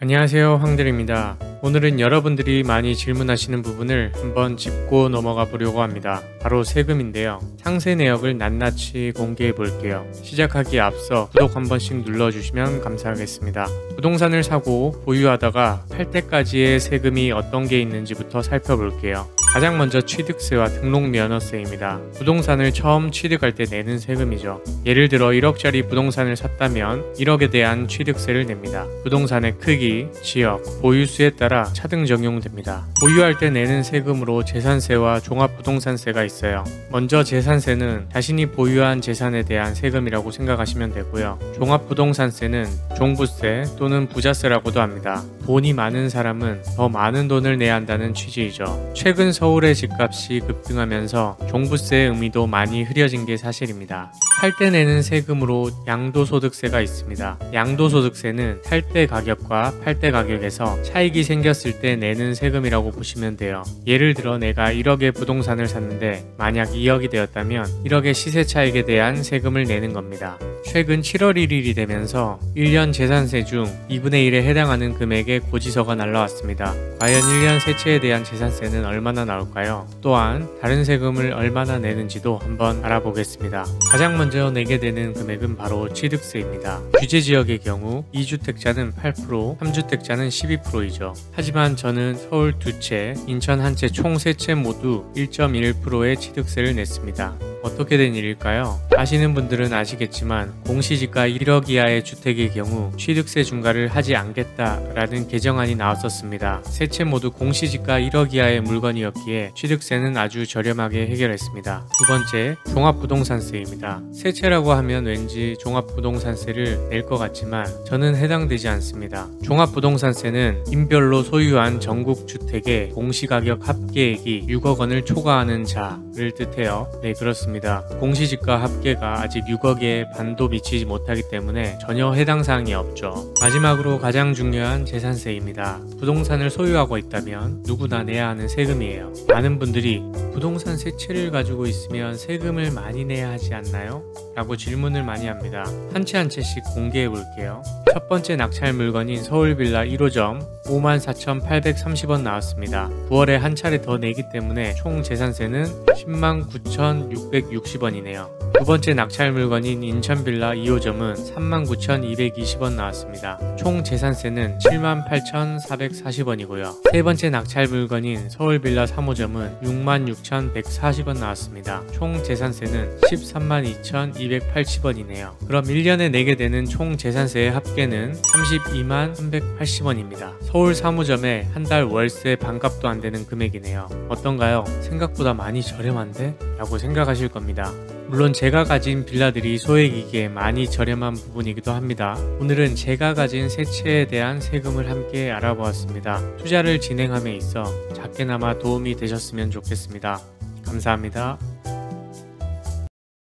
안녕하세요, 황들입니다. 오늘은 여러분들이 많이 질문하시는 부분을 한번 짚고 넘어가 보려고 합니다. 바로 세금인데요. 상세 내역을 낱낱이 공개해 볼게요. 시작하기에 앞서 구독 한 번씩 눌러주시면 감사하겠습니다. 부동산을 사고 보유하다가 팔 때까지의 세금이 어떤 게 있는지부터 살펴볼게요. 가장 먼저 취득세와 등록면허세입니다. 부동산을 처음 취득할 때 내는 세금이죠. 예를 들어 1억짜리 부동산을 샀다면 1억에 대한 취득세를 냅니다. 부동산의 크기, 지역, 보유수에 따라 차등 적용됩니다. 보유할 때 내는 세금으로 재산세와 종합부동산세가 있어요. 먼저 재산세는 자신이 보유한 재산에 대한 세금이라고 생각하시면 되고요. 종합부동산세는 종부세 또는 부자세라고도 합니다. 돈이 많은 사람은 더 많은 돈을 내야 한다는 취지이죠. 최근 서울의 집값이 급등하면서 종부세의 의미도 많이 흐려진 게 사실입니다. 팔 때 내는 세금으로 양도소득세가 있습니다. 양도소득세는 살 때 가격과 팔 때 가격에서 차익이 생겼을 때 내는 세금이라고 보시면 돼요. 예를 들어 내가 1억의 부동산을 샀는데 만약 2억이 되었다면 1억의 시세 차익에 대한 세금을 내는 겁니다. 최근 7월 1일이 되면서 1년 재산세 중 2분의 1에 해당하는 금액의 고지서가 날라왔습니다. 과연 1년 세채에 대한 재산세는 얼마나 나올까요? 또한 다른 세금을 얼마나 내는지도 한번 알아보겠습니다. 가장 먼저 내게 되는 금액은 바로 취득세입니다. 규제지역의 경우 2주택자는 8%, 3주택자는 12%이죠. 하지만 저는 서울 2채, 인천 1채 총 3채 모두 1.1%의 취득세를 냈습니다. 어떻게 된 일일까요? 아시는 분들은 아시겠지만 공시지가 1억 이하의 주택의 경우 취득세 중과를 하지 않겠다라는 개정안이 나왔었습니다. 세 채 모두 공시지가 1억 이하의 물건이었기에 취득세는 아주 저렴하게 해결했습니다. 두 번째, 종합부동산세입니다. 세 채라고 하면 왠지 종합부동산세를 낼 것 같지만 저는 해당되지 않습니다. 종합부동산세는 인별로 소유한 전국 주택의 공시가격 합계액이 6억 원을 초과하는 자를 뜻해요. 네, 그렇습니다. 공시지가 합계가 아직 6억에 반도 미치지 못하기 때문에 전혀 해당 사항이 없죠. 마지막으로 가장 중요한 재산세입니다. 부동산을 소유하고 있다면 누구나 내야 하는 세금이에요. 많은 분들이 부동산 세 채를 가지고 있으면 세금을 많이 내야 하지 않나요? 라고 질문을 많이 합니다. 한 채 한 채씩 공개해 볼게요. 첫 번째 낙찰 물건인 서울빌라 1호점 54,830원 나왔습니다. 9월에 한 차례 더 내기 때문에 총 재산세는 109,660원이네요. 두 번째 낙찰 물건인 인천빌라 2호점은 39,220원 나왔습니다. 총 재산세는 78,440원이고요. 세 번째 낙찰 물건인 서울빌라 3호점은 66,140원 나왔습니다. 총 재산세는 132,280원이네요. 그럼 1년에 내게 되는 총 재산세의 합계는 323,380원입니다. 서울 3호점에 한 달 월세 반값도 안 되는 금액이네요. 어떤가요? 생각보다 많이 저렴한데? 라고 생각하실 겁니다. 물론 제가 가진 빌라들이 소액이기에 많이 저렴한 부분이기도 합니다. 오늘은 제가 가진 세 채에 대한 세금을 함께 알아보았습니다. 투자를 진행함에 있어 작게나마 도움이 되셨으면 좋겠습니다. 감사합니다.